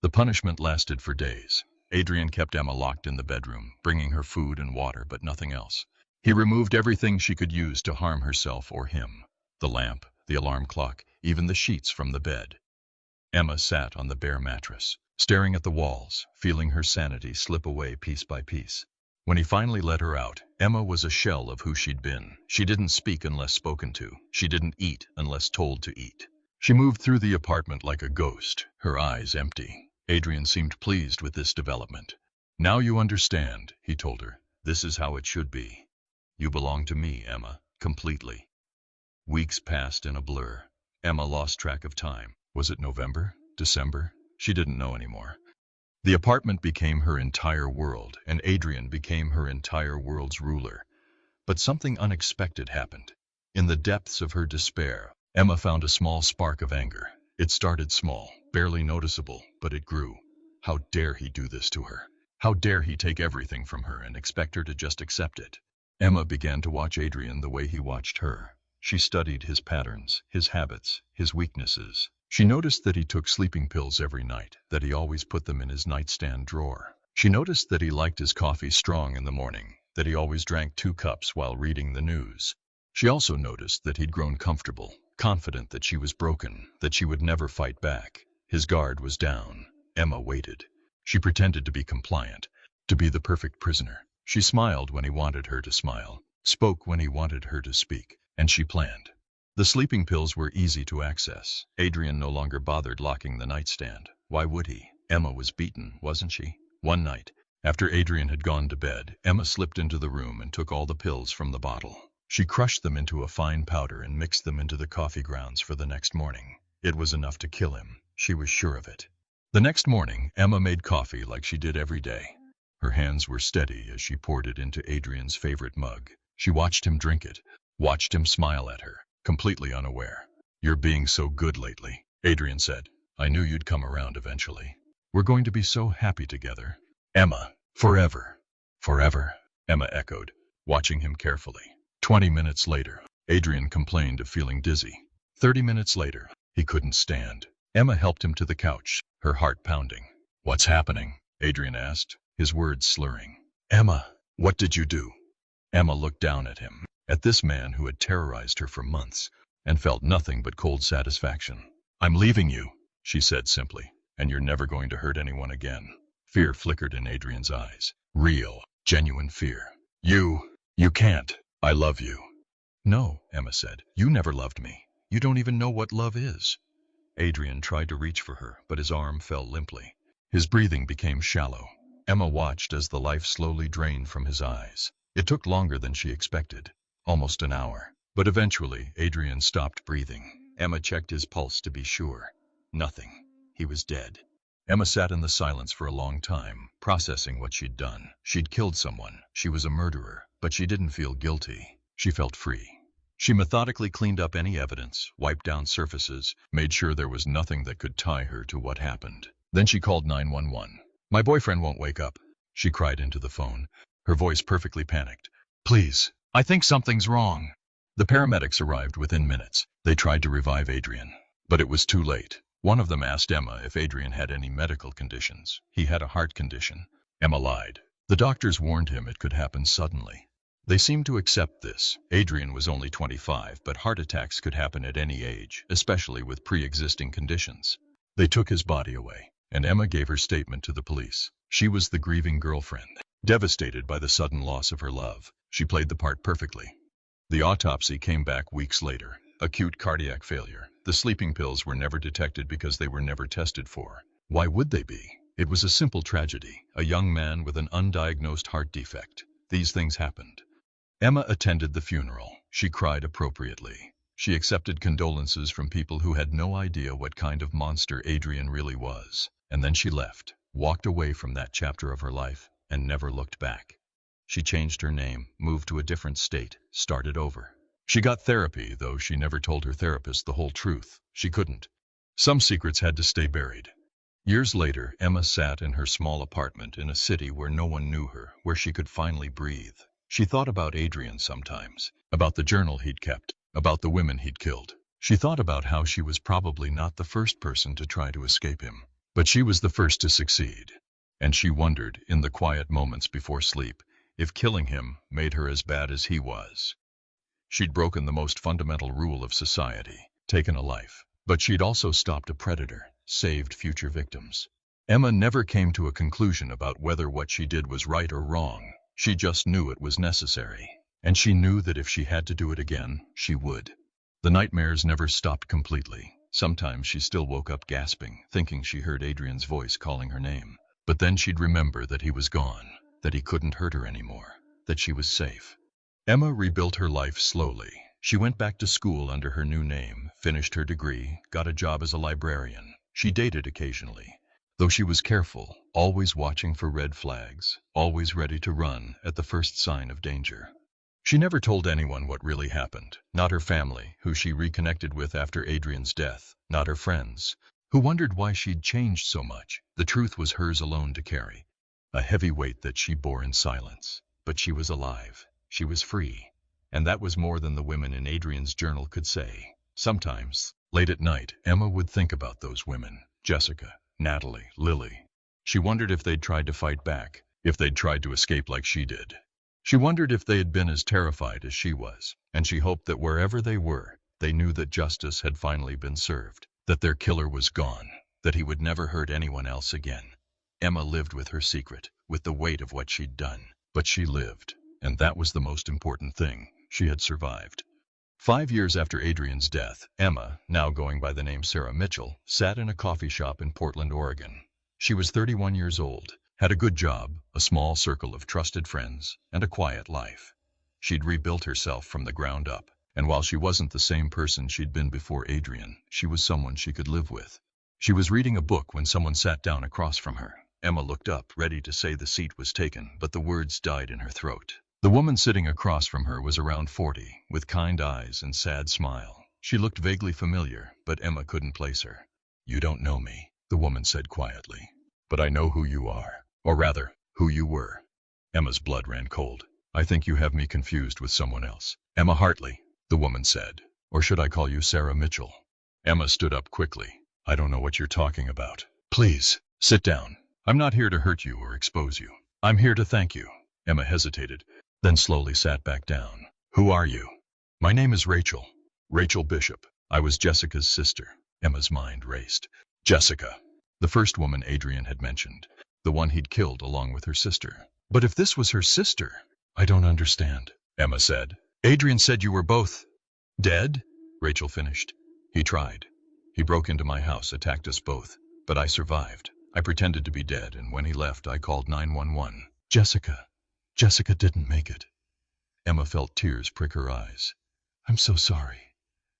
The punishment lasted for days. Adrian kept Emma locked in the bedroom, bringing her food and water, but nothing else. He removed everything she could use to harm herself or him. The lamp, the alarm clock, even the sheets from the bed. Emma sat on the bare mattress, staring at the walls, feeling her sanity slip away piece by piece. When he finally let her out, Emma was a shell of who she'd been. She didn't speak unless spoken to. She didn't eat unless told to eat. She moved through the apartment like a ghost, her eyes empty. Adrian seemed pleased with this development. "Now you understand," he told her. "This is how it should be. You belong to me, Emma, completely." Weeks passed in a blur. Emma lost track of time. Was it November? December? She didn't know anymore. The apartment became her entire world, and Adrian became her entire world's ruler. But something unexpected happened. In the depths of her despair, Emma found a small spark of anger. It started small, barely noticeable, but it grew. How dare he do this to her? How dare he take everything from her and expect her to just accept it? Emma began to watch Adrian the way he watched her. She studied his patterns, his habits, his weaknesses. She noticed that he took sleeping pills every night, that he always put them in his nightstand drawer. She noticed that he liked his coffee strong in the morning, that he always drank 2 cups while reading the news. She also noticed that he'd grown comfortable, confident that she was broken, that she would never fight back. His guard was down. Emma waited. She pretended to be compliant, to be the perfect prisoner. She smiled when he wanted her to smile, spoke when he wanted her to speak, and she planned. The sleeping pills were easy to access. Adrian no longer bothered locking the nightstand. Why would he? Emma was beaten, wasn't she? One night, after Adrian had gone to bed, Emma slipped into the room and took all the pills from the bottle. She crushed them into a fine powder and mixed them into the coffee grounds for the next morning. It was enough to kill him. She was sure of it. The next morning, Emma made coffee like she did every day. Her hands were steady as she poured it into Adrian's favorite mug. She watched him drink it, watched him smile at her, completely unaware. "You're being so good lately," Adrian said. "I knew you'd come around eventually. We're going to be so happy together." "Emma, forever." "Forever," Emma echoed, watching him carefully. 20 minutes later, Adrian complained of feeling dizzy. 30 minutes later, he couldn't stand. Emma helped him to the couch, her heart pounding. "What's happening?" Adrian asked, his words slurring. "Emma, what did you do?" Emma looked down at him, at this man who had terrorized her for months, and felt nothing but cold satisfaction. "I'm leaving you," she said simply, "and you're never going to hurt anyone again." Fear flickered in Adrian's eyes. Real, genuine fear. You can't. I love you." "No," Emma said. "You never loved me. You don't even know what love is." Adrian tried to reach for her, but his arm fell limply. His breathing became shallow. Emma watched as the life slowly drained from his eyes. It took longer than she expected, almost an hour. But eventually, Adrian stopped breathing. Emma checked his pulse to be sure. Nothing. He was dead. Emma sat in the silence for a long time, processing what she'd done. She'd killed someone. She was a murderer, but she didn't feel guilty. She felt free. She methodically cleaned up any evidence, wiped down surfaces, made sure there was nothing that could tie her to what happened. Then she called 911. "My boyfriend won't wake up," she cried into the phone, her voice perfectly panicked. "Please, I think something's wrong." The paramedics arrived within minutes. They tried to revive Adrian, but it was too late. One of them asked Emma if Adrian had any medical conditions. He had a heart condition. Emma lied. The doctors warned him it could happen suddenly. They seemed to accept this. Adrian was only 25, but heart attacks could happen at any age, especially with pre-existing conditions. They took his body away, and Emma gave her statement to the police. She was the grieving girlfriend, devastated by the sudden loss of her love. She played the part perfectly. The autopsy came back weeks later. Acute cardiac failure. The sleeping pills were never detected because they were never tested for. Why would they be? It was a simple tragedy. A young man with an undiagnosed heart defect. These things happened. Emma attended the funeral. She cried appropriately. She accepted condolences from people who had no idea what kind of monster Adrian really was. And then she left, walked away from that chapter of her life, and never looked back. She changed her name, moved to a different state, started over. She got therapy, though she never told her therapist the whole truth. She couldn't. Some secrets had to stay buried. Years later, Emma sat in her small apartment in a city where no one knew her, where she could finally breathe. She thought about Adrian sometimes, about the journal he'd kept, about the women he'd killed. She thought about how she was probably not the first person to try to escape him. But she was the first to succeed, and she wondered, in the quiet moments before sleep, if killing him made her as bad as he was. She'd broken the most fundamental rule of society, taken a life, but she'd also stopped a predator, saved future victims. Emma never came to a conclusion about whether what she did was right or wrong. She just knew it was necessary, and she knew that if she had to do it again, she would. The nightmares never stopped completely. Sometimes she still woke up gasping, thinking she heard Adrian's voice calling her name. But then she'd remember that he was gone, that he couldn't hurt her anymore, that she was safe. Emma rebuilt her life slowly. She went back to school under her new name, finished her degree, got a job as a librarian. She dated occasionally, though she was careful, always watching for red flags, always ready to run at the first sign of danger. She never told anyone what really happened, not her family, who she reconnected with after Adrian's death, not her friends, who wondered why she'd changed so much. The truth was hers alone to carry, a heavy weight that she bore in silence. But she was alive. She was free, and that was more than the women in Adrian's journal could say. Sometimes, late at night, Emma would think about those women, Jessica, Natalie, Lily. She wondered if they'd tried to fight back, if they'd tried to escape like she did. She wondered if they had been as terrified as she was, and she hoped that wherever they were, they knew that justice had finally been served, that their killer was gone, that he would never hurt anyone else again. Emma lived with her secret, with the weight of what she'd done, but she lived. And that was the most important thing. She had survived. 5 years after Adrian's death, Emma, now going by the name Sarah Mitchell, sat in a coffee shop in Portland, Oregon. She was 31 years old, had a good job, a small circle of trusted friends, and a quiet life. She'd rebuilt herself from the ground up, and while she wasn't the same person she'd been before Adrian, she was someone she could live with. She was reading a book when someone sat down across from her. Emma looked up, ready to say the seat was taken, but the words died in her throat. The woman sitting across from her was around 40, with kind eyes and sad smile. She looked vaguely familiar, but Emma couldn't place her. "You don't know me," the woman said quietly. "But I know who you are, or rather, who you were." Emma's blood ran cold. "I think you have me confused with someone else." "Emma Hartley," the woman said. "Or should I call you Sarah Mitchell?" Emma stood up quickly. "I don't know what you're talking about. Please, sit down. I'm not here to hurt you or expose you. I'm here to thank you." Emma hesitated, then slowly sat back down. "Who are you?" "My name is Rachel. Rachel Bishop. I was Jessica's sister." Emma's mind raced. Jessica, the first woman Adrian had mentioned, the one he'd killed along with her sister. "But if this was her sister—" "I don't understand," Emma said. "Adrian said you were both dead?" Rachel finished. "He tried. He broke into my house, attacked us both, but I survived. I pretended to be dead, and when he left, I called 911. Jessica didn't make it." Emma felt tears prick her eyes. "I'm so sorry."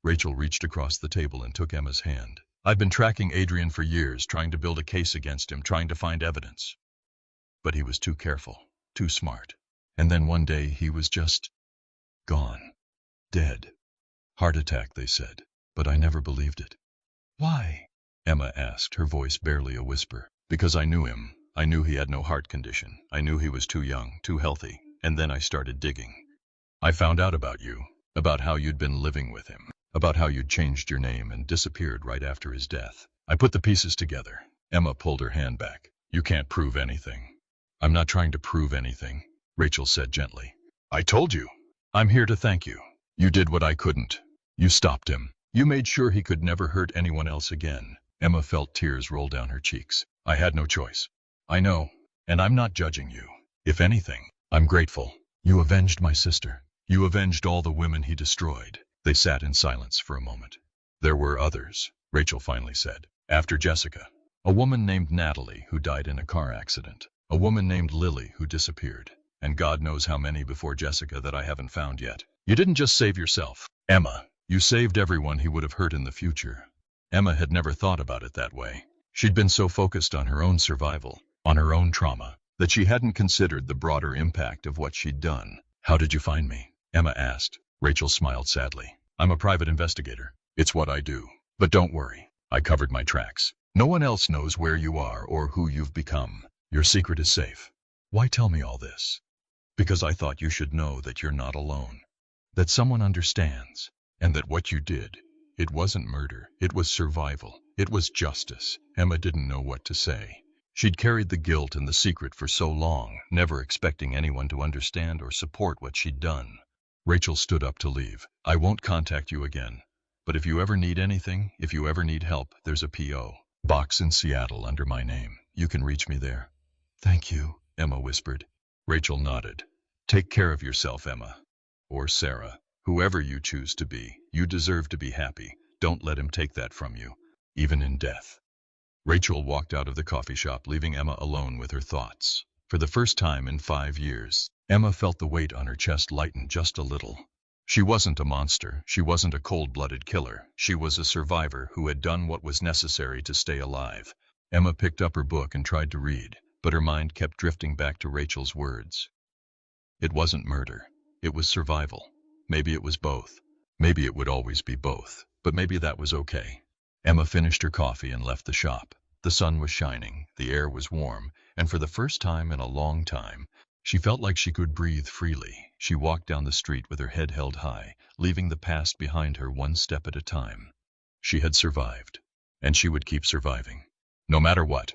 Rachel reached across the table and took Emma's hand. "I've been tracking Adrian for years, trying to build a case against him, trying to find evidence. But he was too careful, too smart. And then one day he was just gone. Dead. Heart attack, they said, but I never believed it." "Why?" Emma asked, her voice barely a whisper. "Because I knew him. I knew he had no heart condition. I knew he was too young, too healthy. And then I started digging. I found out about you, about how you'd been living with him, about how you'd changed your name and disappeared right after his death. I put the pieces together." Emma pulled her hand back. "You can't prove anything." "I'm not trying to prove anything," Rachel said gently. "I told you. I'm here to thank you. You did what I couldn't. You stopped him. You made sure he could never hurt anyone else again." Emma felt tears roll down her cheeks. "I had no choice. I know, and I'm not judging you. If anything, I'm grateful. You avenged my sister. You avenged all the women he destroyed." They sat in silence for a moment. "There were others," Rachel finally said. "After Jessica. A woman named Natalie who died in a car accident. A woman named Lily who disappeared. And God knows how many before Jessica that I haven't found yet. You didn't just save yourself, Emma. You saved everyone he would have hurt in the future." Emma had never thought about it that way. She'd been so focused on her own survival, on her own trauma, that she hadn't considered the broader impact of what she'd done. "How did you find me?" Emma asked. Rachel smiled sadly. "I'm a private investigator. It's what I do. But don't worry. I covered my tracks. No one else knows where you are or who you've become. Your secret is safe." "Why tell me all this?" "Because I thought you should know that you're not alone. That someone understands. And that what you did, it wasn't murder. It was survival. It was justice. Emma didn't know what to say. She'd carried the guilt and the secret for so long, never expecting anyone to understand or support what she'd done. Rachel stood up to leave. I won't contact you again. But if you ever need anything, if you ever need help, there's a P.O. box in Seattle under my name. You can reach me there. Thank you, Emma whispered. Rachel nodded. Take care of yourself, Emma. Or Sarah. Whoever you choose to be, you deserve to be happy. Don't let him take that from you, even in death. Rachel walked out of the coffee shop, leaving Emma alone with her thoughts. For the first time in 5 years, Emma felt the weight on her chest lighten just a little. She wasn't a monster. She wasn't a cold-blooded killer. She was a survivor who had done what was necessary to stay alive. Emma picked up her book and tried to read, but her mind kept drifting back to Rachel's words. It wasn't murder. It was survival. Maybe it was both. Maybe it would always be both, but maybe that was okay. Emma finished her coffee and left the shop. The sun was shining, the air was warm, and for the first time in a long time, she felt like she could breathe freely. She walked down the street with her head held high, leaving the past behind her one step at a time. She had survived, and she would keep surviving. No matter what.